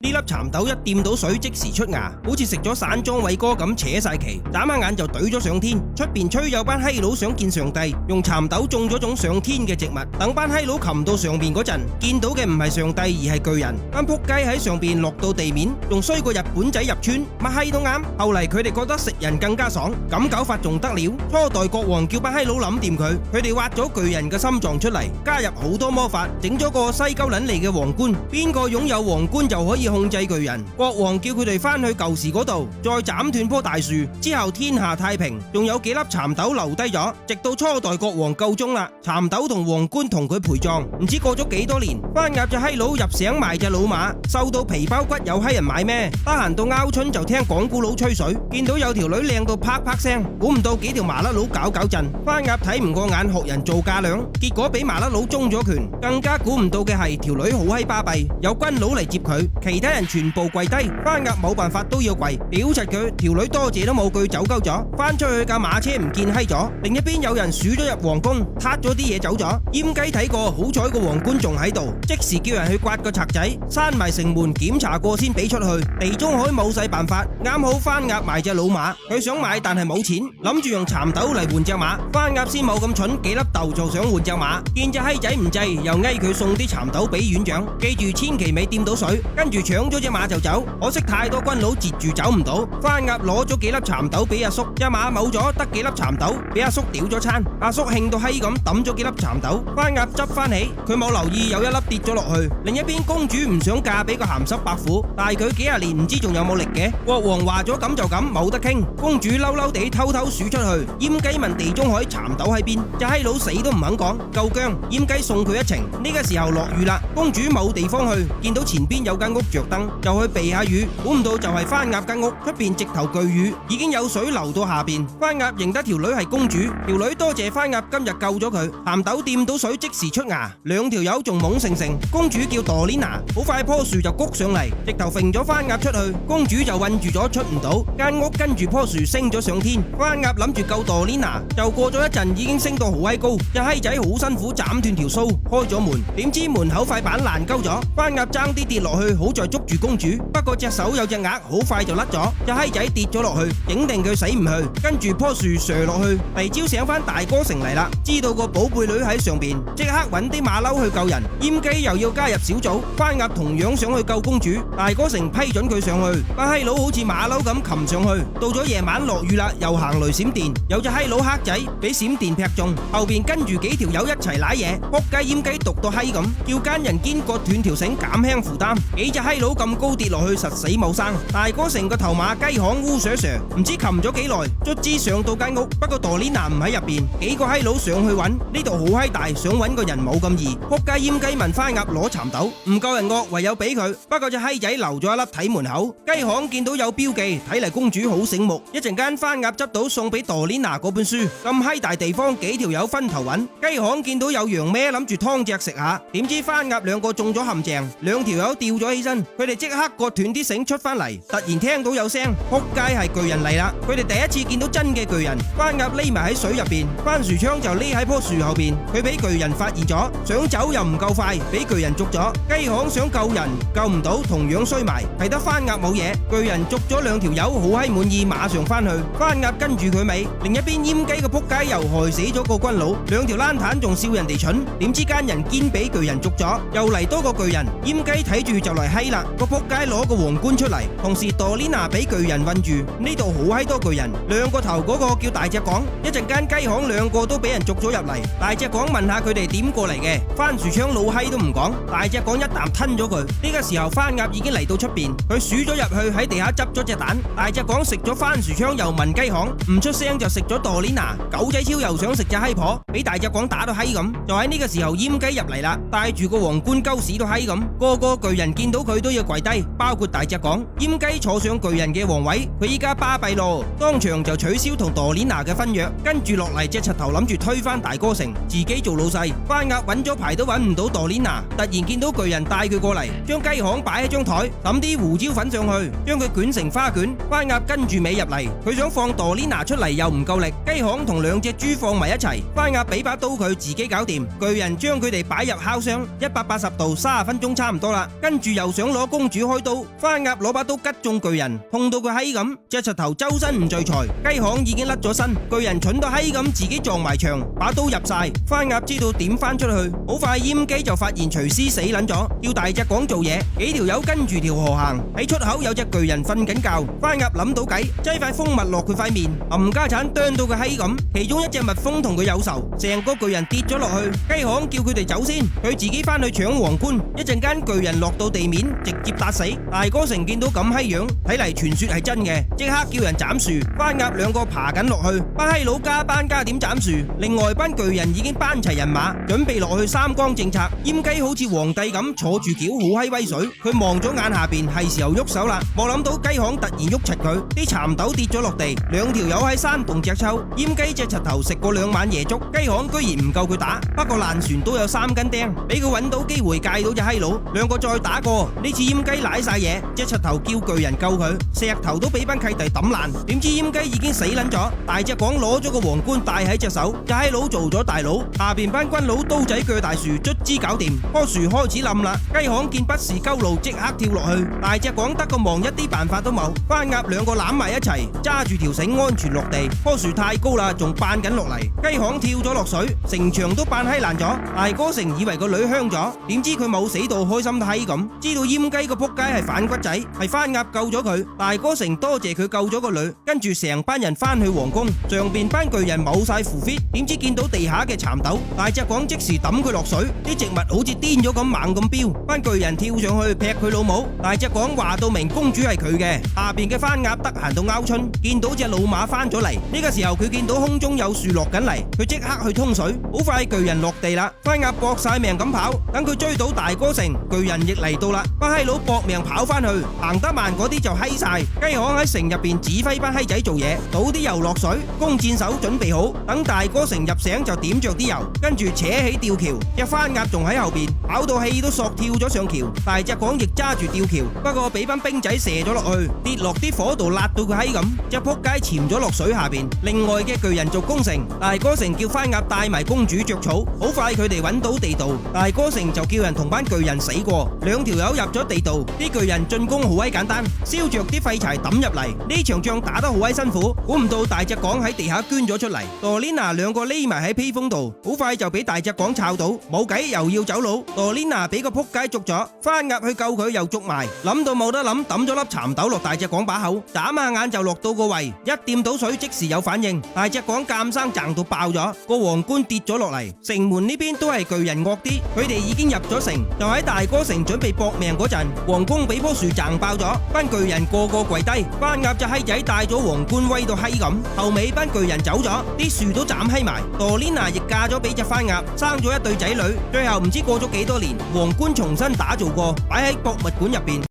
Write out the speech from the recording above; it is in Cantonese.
呢粒蠶豆一掂到水即時出芽，好似食咗散裝偉哥咁扯晒旗，眨下眼就懟咗上天。出邊吹有班閪佬想見上帝，用蠶豆種咗種上天嘅植物，等班閪佬擒到上邊嗰陣，見到嘅唔係上帝而係巨人。班仆街喺上邊落到地面，仲衰過日本仔入村，乜閪都啱。後嚟佢哋覺得食人更加爽，咁搞法仲得了。初代國王叫班閪佬諗掂佢，佢哋挖咗巨人嘅心臟出嚟，加入好多魔法，整咗個西鳩撚嚟嘅皇冠。邊個擁有皇冠就可以控制巨人。國王叫佢哋翻去舊時嗰度，再斬斷棵大樹之後，天下太平。仲有幾粒蠶豆留低咗，直到初代國王夠鐘啦，蠶豆同皇冠同佢陪葬。唔知過咗幾多年，翻鴨隻閪佬入城賣隻老馬，瘦到皮包骨，有閪人買咩？得閒到拗春就聽講古佬吹水，見到有條女靚到啪啪聲，估唔到幾條麻甩佬搞搞震，翻鴨睇唔過眼，學人做嫁娘，結果俾麻甩佬中咗拳。更加估唔到嘅係條女好閪巴閉，有軍佬嚟接佢，其他人全部跪低，翻鴨冇辦法都要跪，屌柒佢。條女多謝都冇句走鳩咗，翻出去架馬車唔見閪咗。另一邊有人鼠咗入皇宮，撻咗啲嘢走咗。閹雞睇過，好彩個皇冠仲喺度，即時叫人去刮個賊仔，閂埋城門檢查過先俾出去。地中海冇晒辦法，啱好翻鴨賣隻老馬，佢想買但係冇錢，諗住用蠶豆嚟換隻馬。翻鴨先冇咁蠢，幾粒豆就想換隻馬，見隻閪仔唔制，又嗌佢送啲蠶豆俾院長，記住千祈咪掂到水，跟住搶咗隻馬就走。可惜太多軍佬截住走唔到，翻鴨攞咗幾粒蠶豆俾阿叔，隻馬冇咗，得幾粒蠶豆俾阿叔屌咗餐。阿叔興到閪咁抌咗幾粒蠶豆，翻鴨執翻起，佢冇留意有一粒跌咗落去。另一邊公主唔想嫁俾個鹹濕伯父，但係佢幾廿年唔知仲有冇力嘅。國王話咗咁就咁，冇得傾。公主嬲嬲地偷偷鼠出去，閹雞問地中海蠶豆喺邊，隻閪佬死都唔肯講，夠僵。閹雞送佢一程。呢個時候落雨啦，公主冇地方去，見到前邊有間屋着燈，就去避下雨，估唔到就係翻鴨間屋出邊直頭巨雨，已經有水流到下邊。翻鴨認得條女係公主，條女多謝翻鴨今日救咗佢。蠶豆掂到水即時出芽，兩條友仲懵盛盛。公主叫朵蓮娜，好快棵樹就谷上嚟，直頭揈咗翻鴨出去，公主就困住咗出唔到，間屋跟住棵樹升咗上天。翻鴨諗住救朵蓮娜，就過咗一陣已經升到好閪高，隻閪仔好辛苦斬斷條鬚，開咗門，點知門口塊板爛鳩咗，翻鴨爭啲跌落去，好在捉住公主，不過隻手有隻鈪，好快就甩咗，隻閪仔跌咗落去，整定佢死唔去，跟住棵樹射落去。第二朝醒翻大哥城嚟啦，知道個寶貝女喺上邊，即刻搵啲馬騮去救人。閹雞又要加入小組，翻鴨同樣想去救公主，大哥城批准佢上去，班閪佬好似馬騮咁擒上去。到咗夜晚落雨啦，又行雷閃電，有隻閪佬黑仔俾閃電劈中，後邊跟住幾條友一齊瀨嘢，仆街閹雞毒到閪咁，叫奸人堅割斷條繩減輕負擔。幾隻閪佬咁高跌落去，實死冇生。大哥成個頭馬雞行烏蛇蛇，唔知擒咗幾耐，卒之上到間屋，不過朵蓮娜唔喺入邊，幾個閪佬上去揾，呢度好閪大，想揾個人冇咁易。仆街閹雞問翻鴨攞蠶豆，唔夠人惡，唯有俾佢。不過隻閪仔留咗一粒睇門口，雞行見到有標記，睇嚟公主好醒目。一陣間翻鴨執到送俾朵蓮娜嗰本書，咁閪大地方，幾條友分頭揾。雞行見到有羊咩，諗住劏隻食下，點知翻鴨兩個中咗陷阱，兩條友吊咗起身，佢哋即刻割斷啲繩出翻嚟，突然聽到有聲，仆街係巨人嚟啦！佢哋第一次見到真嘅巨人。翻鴨匿埋喺水入邊，番薯槍就匿喺棵樹後邊，佢俾巨人發現咗，想走又唔夠快，俾巨人捉咗。雞行想救人救唔到，同樣衰埋，係得翻鴨冇嘢。巨人捉咗兩條友，好閪滿意，馬上翻去。翻鴨跟住佢尾，另一邊閹雞個仆街又害死咗個軍佬，兩條爛蛋仲笑人哋蠢，點知奸人堅俾巨人捉咗，又嚟多個巨人。閹雞睇住就嚟閪啦，個仆街攞個皇冠出嚟，同時朵蓮娜俾巨人困住，呢度好閪多巨人，兩個頭嗰個叫大隻講，一陣間雞行兩個都俾人捉咗入嚟。大隻講問下佢哋點過嚟嘅，番薯槍老閪都唔講，大隻講一啖吞咗佢。呢個時候翻鴨已經嚟到出邊，佢鼠咗入去喺地下執咗隻蛋。大隻講食咗番薯槍又問雞行，唔出聲就食咗朵蓮娜。狗仔超又想食隻閪婆，俾大隻講打到閪咁。就喺呢個時候閹雞入嚟啦，帶住個皇冠鳩屎到閪咁，個個巨人見到佢都要跪低，包括大隻講。閹雞坐上巨人嘅皇位，佢依家巴閉咯，當場就取消同朵蓮娜嘅婚約，跟住落嚟隻柒頭諗住推翻大哥城，自己做老細。翻鴨揾咗排都揾唔到朵蓮娜，突然見到巨人帶佢過嚟，將雞行擺喺張台，抌啲胡椒粉上去，將佢捲成花卷。翻鴨跟住尾入嚟，佢想放朵蓮娜出嚟又唔夠力，雞行同兩隻豬放埋一齊，翻鴨俾把刀佢自己搞掂。巨人將佢哋擺入烤箱，180度30分鐘差唔多啦，跟住又想想攞公主開刀，番鴨攞把刀吉中巨人，痛到佢閪咁，隻柒頭周身唔聚財，雞巷已經甩咗身，巨人蠢到閪咁自己撞埋牆，把刀入晒，番鴨知道點翻出去，好快閹雞就發現廚師死撚咗，叫大隻講做嘢，幾條友跟住條河行，喺出口有隻巨人瞓緊覺，番鴨諗到計，擠塊蜂蜜落佢塊面，冚家鏟啄到佢閪咁，其中一隻蜜蜂同佢有仇，成個巨人跌咗落去，雞巷叫佢哋走先，佢自己翻去搶皇冠，一陣間巨人落到地面，直接打死。大哥成見到咁閪樣，睇嚟傳說係真嘅，即刻叫人斬樹，番鴨兩個爬緊落去，班閪佬加班加點斬樹，另外班巨人已經班齊人馬，準備落去三光政策。閹雞好似皇帝咁坐住轎，好閪威水，佢望咗眼下邊，係時候喐手啦，冇諗到雞巷突然喐柒佢，啲蠶豆跌咗落地，兩條友喺山洞隻抽，閹雞隻柒頭食過2晚夜粥，雞巷居然唔夠佢打，不過爛船都有3根釘，俾佢揾到機會戒到隻閪佬，兩個再打過，呢次閹雞舐晒嘢，隻柒頭叫巨人救佢，石頭都俾班契弟抌爛，點知閹雞已經死撚咗，大隻講攞咗個皇冠戴喺隻手，隻閪佬做咗大佬，下邊班軍佬刀仔鋸大樹，卒之搞掂，棵樹開始冧啦，雞巷見不是鳩路，即刻跳落去，大隻講得個望一啲辦法都冇，番鴨兩個攬埋一齊，揸住條繩安全落地，棵樹太高啦，仲扮緊落嚟，雞巷跳咗落水，成場都扮閪爛咗，大哥成以為個女香咗，點知佢冇死到，開心到閪咁，知道閹雞個仆街係反骨仔，係番鴨救咗佢，大哥成多謝佢救咗個女，跟住成班人翻去皇宮，上邊班巨人冇晒符 fit， 點知見到地下嘅蠶豆，大隻講即時抌佢落水，啲植物好似癲咗咁猛咁飆，班巨人跳上去劈佢老母，大隻講話到明公主係佢嘅，下邊嘅番鴨得閒到拗春，見到隻老馬翻咗嚟，呢個時候佢見到空中有樹落緊嚟，佢即刻去通水，好快巨人落地啦，番鴨搏晒命咁跑，等佢追到大哥城，巨人亦嚟到啦，班閪佬搏命跑翻去，行得慢嗰啲就閪晒，雞巷喺城入邊指揮班閪仔做嘢，倒啲油落水，弓箭手準備好，等大哥城入城就點着啲油，跟住扯起吊橋，隻番鴨仲喺後邊，跑到氣都索跳咗上橋，大隻講亦揸住吊橋，不過俾班兵仔射咗落去，跌落啲火度辣到佢閪咁，隻仆街潛咗落水下邊，另外嘅巨人做攻城，大哥城叫番鴨帶埋公主着草，好快佢哋揾到地道，大哥城就叫人同班巨人死過，兩條友入咗地道，啲巨人進攻好鬼簡單，燒着啲廢柴抌入嚟，呢場仗打得好鬼辛苦，估唔到大隻講喺地下捐咗出嚟，Dorina兩個匿埋喺披風度，好快就俾大隻講抄到，冇計又要走佬，Dorina俾個仆街捉咗，番鴨去救佢又捉埋，諗到冇得諗，抌咗粒蠶豆落大隻講把口，眨下眼就落到個胃，一掂到水即時有反應，大隻講鑑生掙到爆咗，個皇冠跌咗落嚟，城門呢邊都係巨人惡啲，佢哋已經入咗城，就喺大哥城準備搏命嗰陣，皇宮俾棵樹掙爆咗，班巨人個個跪低，番鴨隻閪仔帶咗皇冠威到閪咁，後尾班巨人走咗，啲樹都斬閪埋，Dorina亦嫁咗俾隻番鴨，生咗一對仔女，最後唔知過咗幾多年，皇冠重新打造過，擺喺博物館入邊，